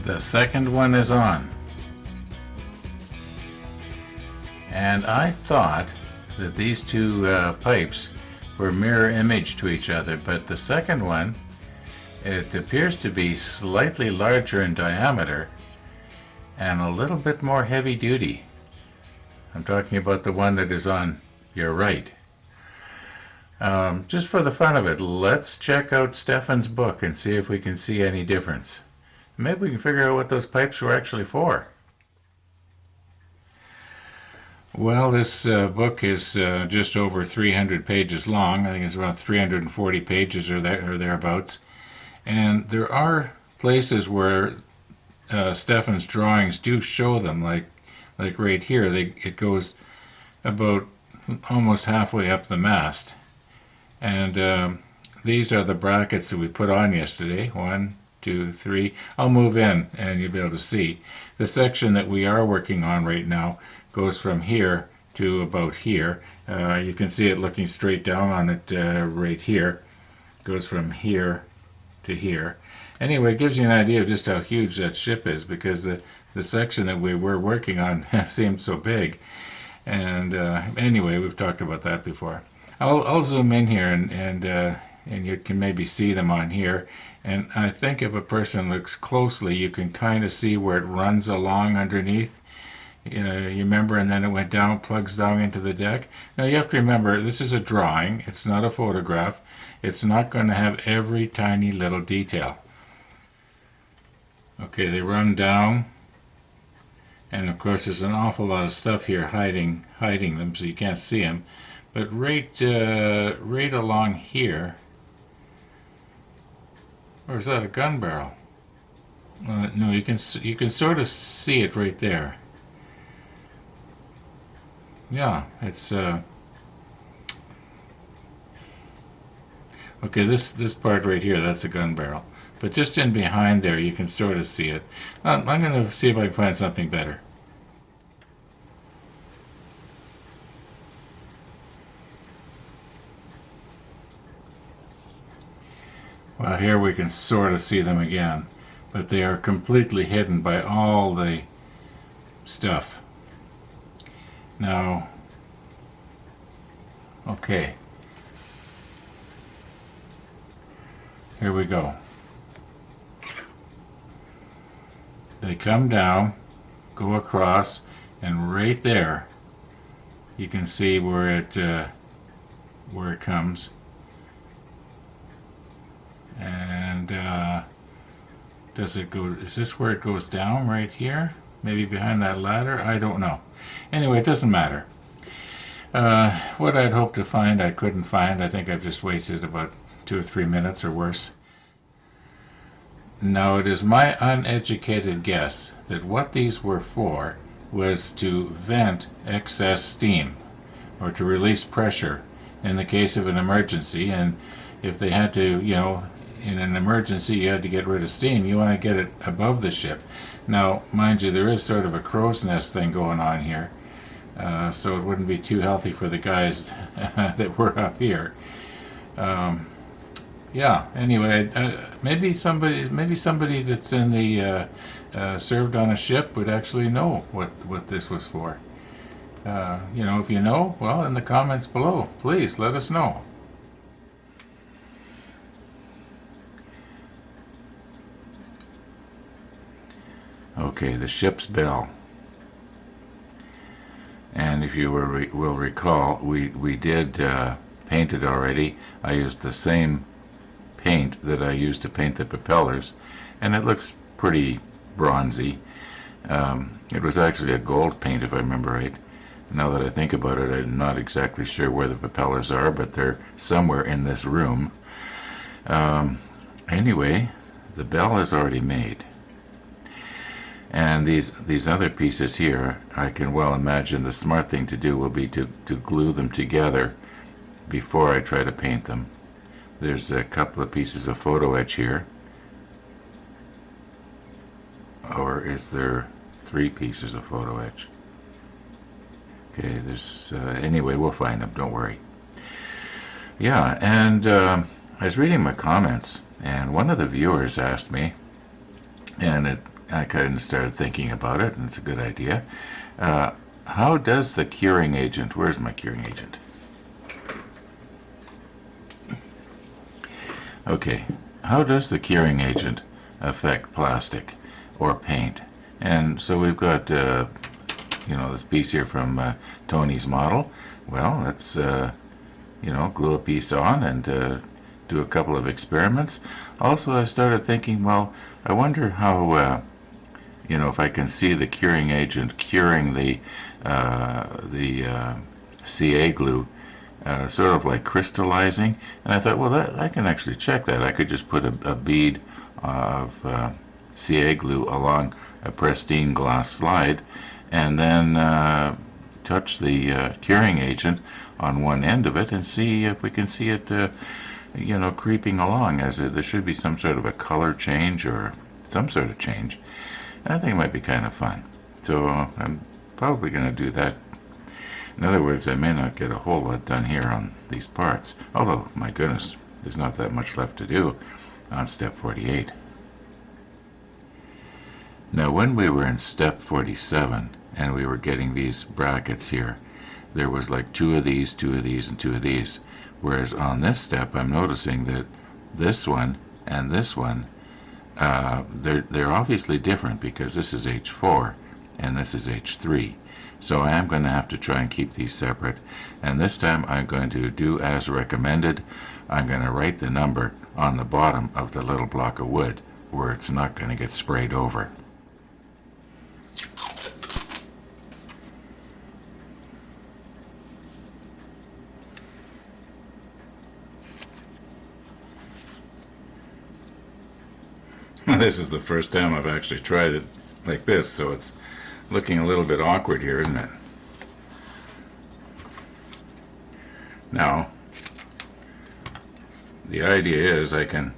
The second one is on. And I thought that these two pipes were mirror image to each other, but the second one, it appears to be slightly larger in diameter and a little bit more heavy duty. I'm talking about the one that is on your right. Just for the fun of it, let's check out Stefan's book and see if we can see any difference. Maybe we can figure out what those pipes were actually for. Well, this book is just over 300 pages long. I think it's around 340 pages or thereabouts. And there are places where Stefan's drawings do show them, like right here. It goes about almost halfway up the mast. And these are the brackets that we put on yesterday. 1, 2, 3. I'll move in and you'll be able to see. The section that we are working on right now goes from here to about here. You can see it looking straight down on it right here. Goes from here to here. Anyway, it gives you an idea of just how huge that ship is, because the section that we were working on seemed so big. And anyway, we've talked about that before. I'll zoom in here and you can maybe see them on here. And I think if a person looks closely, you can kind of see where it runs along underneath. You remember, and then it went down, plugs down into the deck. Now you have to remember, this is a drawing. It's not a photograph. It's not going to have every tiny little detail. Okay, they run down. And of course there's an awful lot of stuff here hiding them, so you can't see them. But right along here, or is that a gun barrel? No, you can sort of see it right there. Yeah, it's okay. This part right here, that's a gun barrel. But just in behind there, you can sort of see it. I'm going to see if I can find something better. Well, here we can sort of see them again, but they are completely hidden by all the stuff. Now, okay, here we go. They come down, go across, and right there you can see where it comes. And does it go? Is this where it goes down right here? Maybe behind that ladder? I don't know. Anyway, it doesn't matter. What I'd hoped to find, I couldn't find. I think I've just wasted about 2 or 3 minutes or worse. Now, it is my uneducated guess that what these were for was to vent excess steam, or to release pressure in the case of an emergency. And if they had to, in an emergency you had to get rid of steam, you want to get it above the ship. Now, mind you, there is sort of a crow's nest thing going on here, so it wouldn't be too healthy for the guys that were up here. Yeah, anyway, maybe somebody that's in the served on a ship would actually know what this was for. If you know, well, in the comments below, please let us know. Okay, the ship's bell. And if you will recall, we did paint it already. I used the same paint that I used to paint the propellers, and it looks pretty bronzy. It was actually a gold paint, if I remember right. Now that I think about it, I'm not exactly sure where the propellers are, but they're somewhere in this room. Anyway, the bell is already made. And these other pieces here, I can well imagine the smart thing to do will be to glue them together before I try to paint them. There's a couple of pieces of photo etch here. Or is there 3 pieces of photo etch? Okay, there's... anyway, we'll find them, don't worry. Yeah, and I was reading my comments, and one of the viewers asked me, and it I kind of started thinking about it, and it's a good idea. How does the curing agent, where's my curing agent? Okay, how does the curing agent affect plastic or paint? And so we've got, this piece here from Tony's model. Well, let's, glue a piece on and do a couple of experiments. Also, I started thinking, well, I wonder how, if I can see the curing agent curing the CA glue, sort of like crystallizing. And I thought, well, I can actually check that. I could just put a bead of CA glue along a pristine glass slide, and then touch the curing agent on one end of it and see if we can see it, creeping along. There should be some sort of a color change or some sort of change. And I think it might be kind of fun. So I'm probably going to do that. In other words, I may not get a whole lot done here on these parts. Although, my goodness, there's not that much left to do on step 48. Now, when we were in step 47 and we were getting these brackets here, there was like 2 of these, 2 of these, and 2 of these. Whereas on this step, I'm noticing that this one and this one, they're obviously different because this is H4 and this is H3. So I am going to have to try and keep these separate. And this time I'm going to do as recommended. I'm going to write the number on the bottom of the little block of wood where it's not going to get sprayed over. This is the first time I've actually tried it like this, so it's looking a little bit awkward here, isn't it? Now, the idea is I can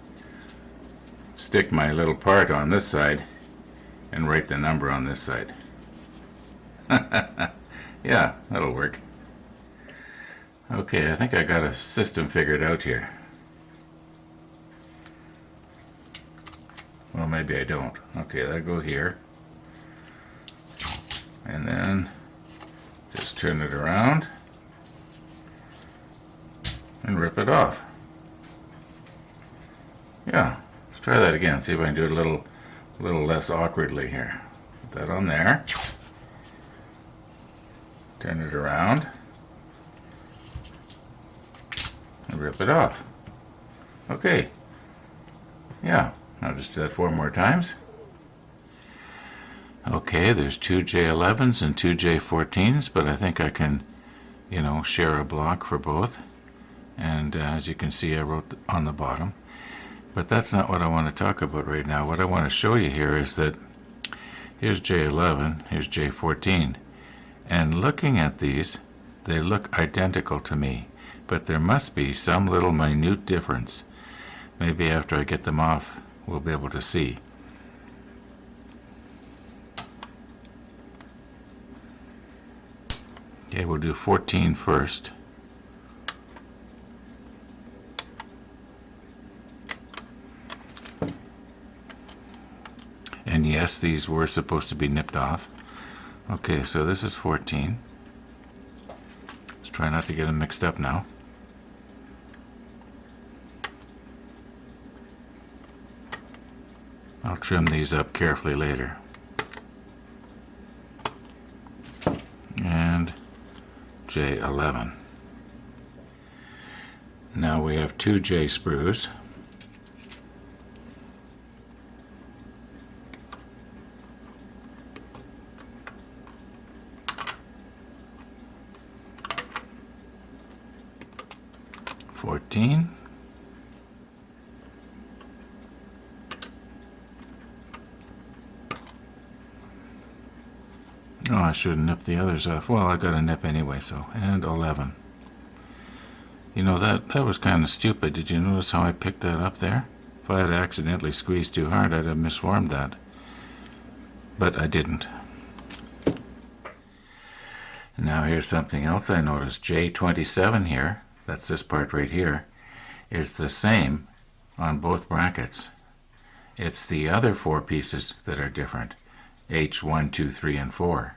stick my little part on this side and write the number on this side. Yeah, that'll work. Okay, I think I got a system figured out here. Well, maybe I don't. Okay, that'll go here. And then just turn it around and rip it off. Yeah, let's try that again. See if I can do it a little less awkwardly here. Put that on there. Turn it around and rip it off. Okay. Yeah. I'll just do that 4 more times. Okay, there's 2 J11s and 2 J14s, but I think I can, share a block for both. And as you can see, I wrote on the bottom. But that's not what I want to talk about right now. What I want to show you here is that here's J11, here's J14. And looking at these, they look identical to me. But there must be some little minute difference. Maybe after I get them off, we'll be able to see. Okay, we'll do 14 first. And yes, these were supposed to be nipped off. Okay, so this is 14. Let's try not to get them mixed up now. I'll trim these up carefully later. And J11. Now we have 2 J sprues. $14. Oh, I should nip the others off. Well, I got a nip anyway, so. And 11. That was kind of stupid. Did you notice how I picked that up there? If I had accidentally squeezed too hard, I'd have misformed that. But I didn't. Now here's something else I noticed. J27 here, that's this part right here, is the same on both brackets. It's the other 4 pieces that are different. H1, 2, 3, and 4.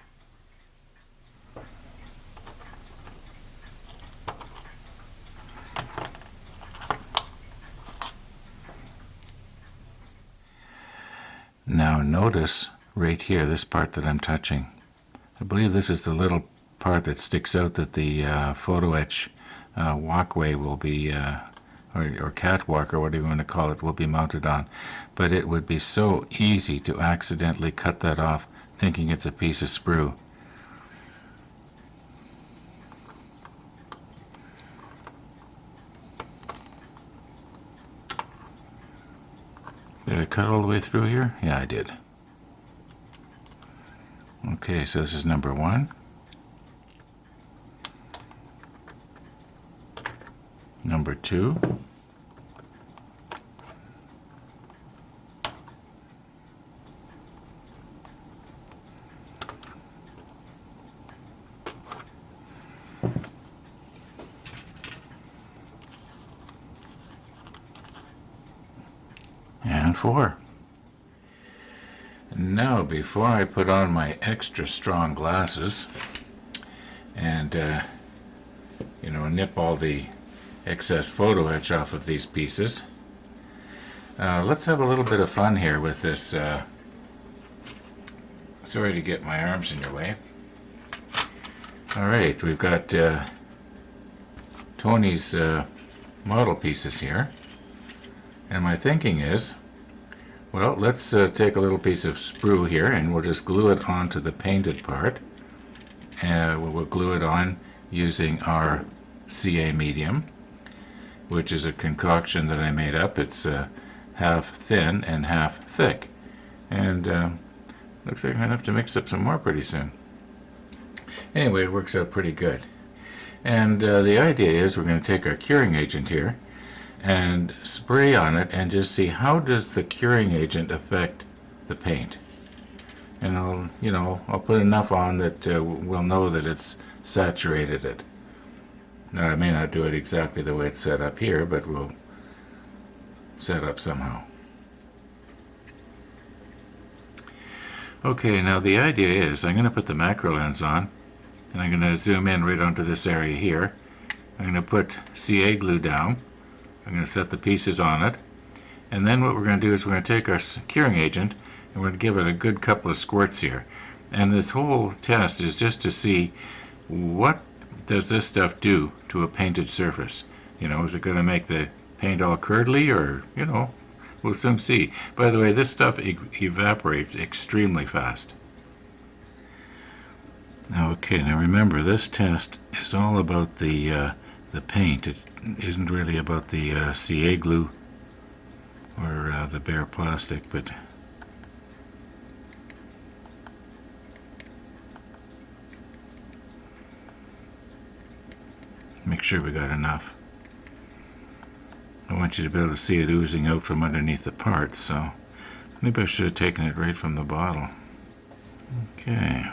Now notice right here, this part that I'm touching. I believe this is the little part that sticks out that the photo etch walkway will be, or catwalk, or whatever you want to call it, will be mounted on. But it would be so easy to accidentally cut that off thinking it's a piece of sprue. Did I cut all the way through here? Yeah, I did. Okay, so this is number 1. Number 2. And 4. Now, before I put on my extra strong glasses and, nip all the excess photo etch off of these pieces, let's have a little bit of fun here with this. Sorry to get my arms in your way. All right, we've got Tony's model pieces here. And my thinking is, well, let's take a little piece of sprue here and we'll just glue it onto the painted part. And we'll glue it on using our CA medium, which is a concoction that I made up. It's half thin and half thick. And looks like I'm going to have to mix up some more pretty soon. Anyway, it works out pretty good. And the idea is we're going to take our curing agent here and spray on it and just see how does the curing agent affect the paint. And I'll put enough on that we'll know that it's saturated it. Now I may not do it exactly the way it's set up here, but we'll set up somehow. Okay, now the idea is I'm going to put the macro lens on and I'm going to zoom in right onto this area here. I'm going to put CA glue down. I'm going to set the pieces on it, and then what we're going to do is we're going to take our curing agent and we're going to give it a good couple of squirts here. And this whole test is just to see what does this stuff do to a painted surface. Is it going to make the paint all curdly, or, we'll soon see. By the way, this stuff evaporates extremely fast. Okay, now remember, this test is all about the paint. It isn't really about the CA glue or the bare plastic, but make sure we got enough. I want you to be able to see it oozing out from underneath the parts, so maybe I should have taken it right from the bottle. Okay.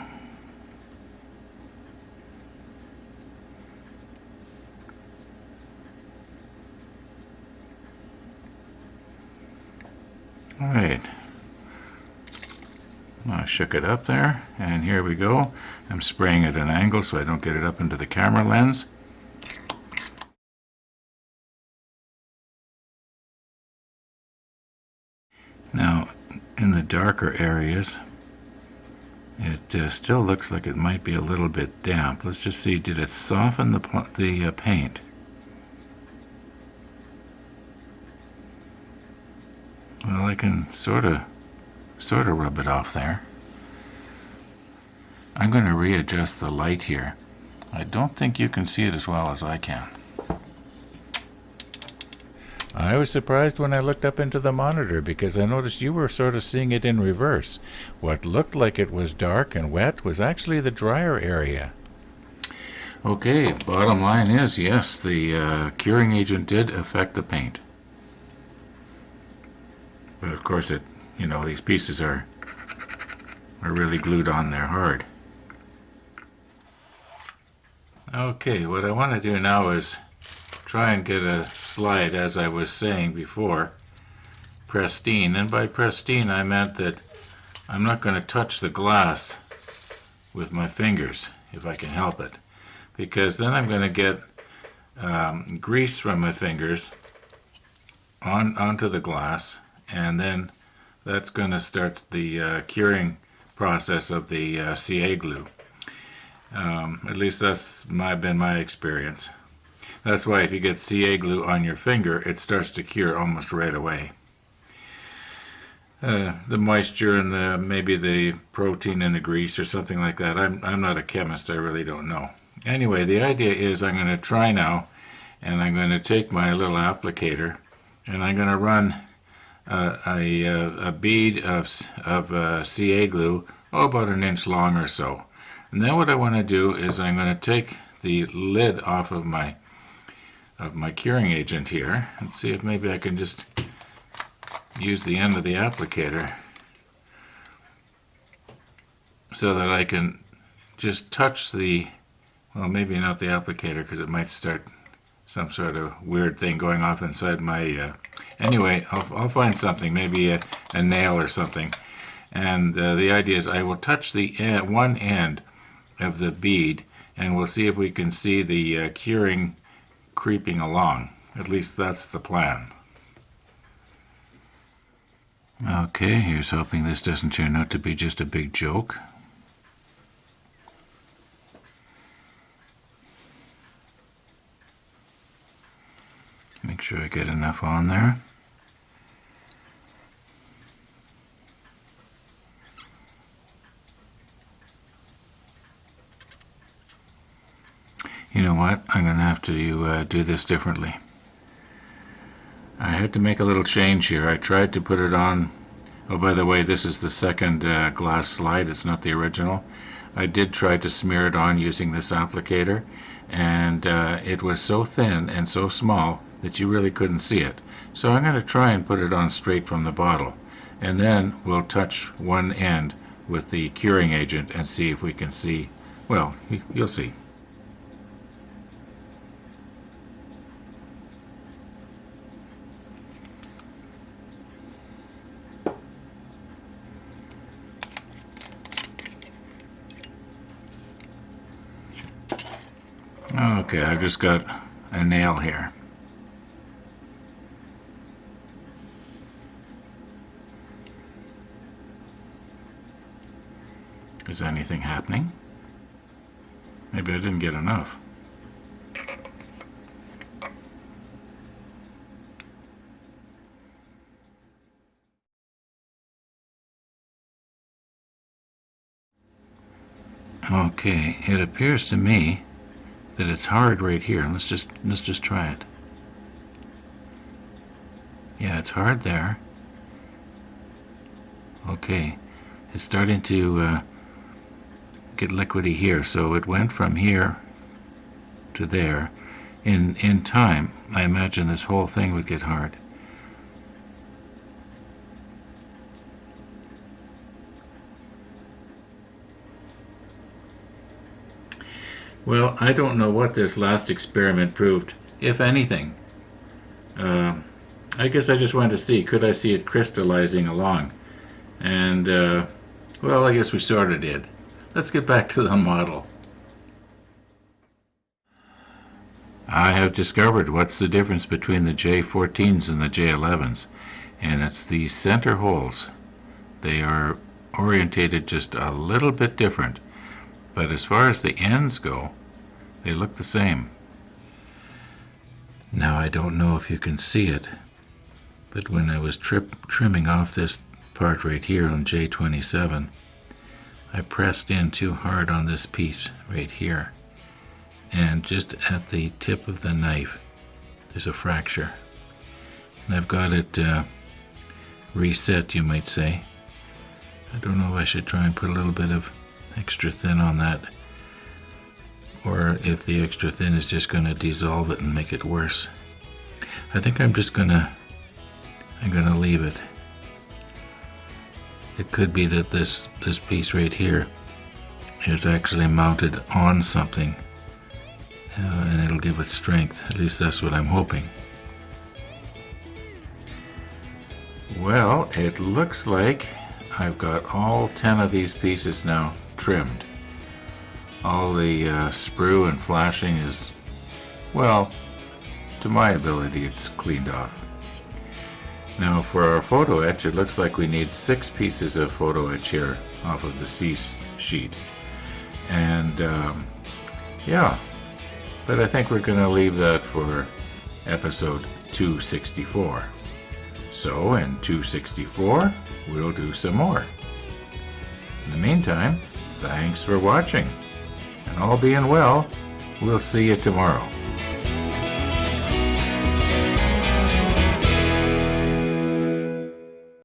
All right, I shook it up there, and here we go. I'm spraying at an angle so I don't get it up into the camera lens. Now, in the darker areas, it still looks like it might be a little bit damp. Let's just see, did it soften the paint? Well, I can sort of rub it off there. I'm going to readjust the light here. I don't think you can see it as well as I can. I was surprised when I looked up into the monitor because I noticed you were sort of seeing it in reverse. What looked like it was dark and wet was actually the drier area. Okay, bottom line is, yes, the curing agent did affect the paint. But of course these pieces are really glued on there hard. Okay, what I want to do now is try and get a slide, as I was saying before, pristine, and by pristine I meant that I'm not going to touch the glass with my fingers if I can help it, because then I'm going to get grease from my fingers onto the glass, and then that's going to start the curing process of the CA glue. At least that's been my experience. That's why if you get CA glue on your finger, it starts to cure almost right away. The moisture and maybe the protein in the grease or something like that. I'm not a chemist, I really don't know. Anyway, the idea is I'm going to try now, and I'm going to take my little applicator and I'm going to run a bead of CA glue, about an inch long or so. And then what I want to do is I'm going to take the lid off of my curing agent here and see if maybe I can just use the end of the applicator so that I can just touch well, maybe not the applicator because it might start some sort of weird thing going off inside my anyway, I'll find something, maybe a nail or something, and the idea is I will touch the one end of the bead and we'll see if we can see the curing creeping along. At least that's the plan. Okay, here's hoping this doesn't turn out to be just a big joke. Make sure I get enough on there. You know what? I'm going to have to do this differently. I had to make a little change here. I tried to put it on. Oh, by the way, this is the second glass slide. It's not the original. I did try to smear it on using this applicator, and it was so thin and so small that you really couldn't see it. So I'm going to try and put it on straight from the bottle, and then we'll touch one end with the curing agent and see if we can see. Well, you'll see. Okay, I've just got a nail here. Is anything happening? Maybe I didn't get enough. Okay, it appears to me that it's hard right here. Let's just try it. Yeah, it's hard there. Okay, it's starting to get liquidy here, so it went from here to there. In time, I imagine this whole thing would get hard. Well, I don't know what this last experiment proved, if anything. I guess I just wanted to see, could I see it crystallizing along? And, well, I guess we sort of did. Let's get back to the model. I have discovered what's the difference between the J14s and the J11s, and it's the center holes. They are orientated just a little bit different, but as far as the ends go, they look the same. Now I don't know if you can see it, but when I was trimming off this part right here on J27, I pressed in too hard on this piece right here, and just at the tip of the knife there's a fracture, and I've got it reset, you might say. I don't know if I should try and put a little bit of extra thin on that, or if the extra thin is just going to dissolve it and make it worse. I think I'm gonna leave it. It could be that this piece right here is actually mounted on something, and it'll give it strength. At least that's what I'm hoping. Well, it looks like I've got all 10 of these pieces now trimmed. All the sprue and flashing is, well, to my ability, it's cleaned off. Now for our photo etch, it looks like we need 6 pieces of photo etch here off of the C sheet. And yeah, but I think we're going to leave that for episode 264. So in 264, we'll do some more. In the meantime, thanks for watching. And all being well, we'll see you tomorrow.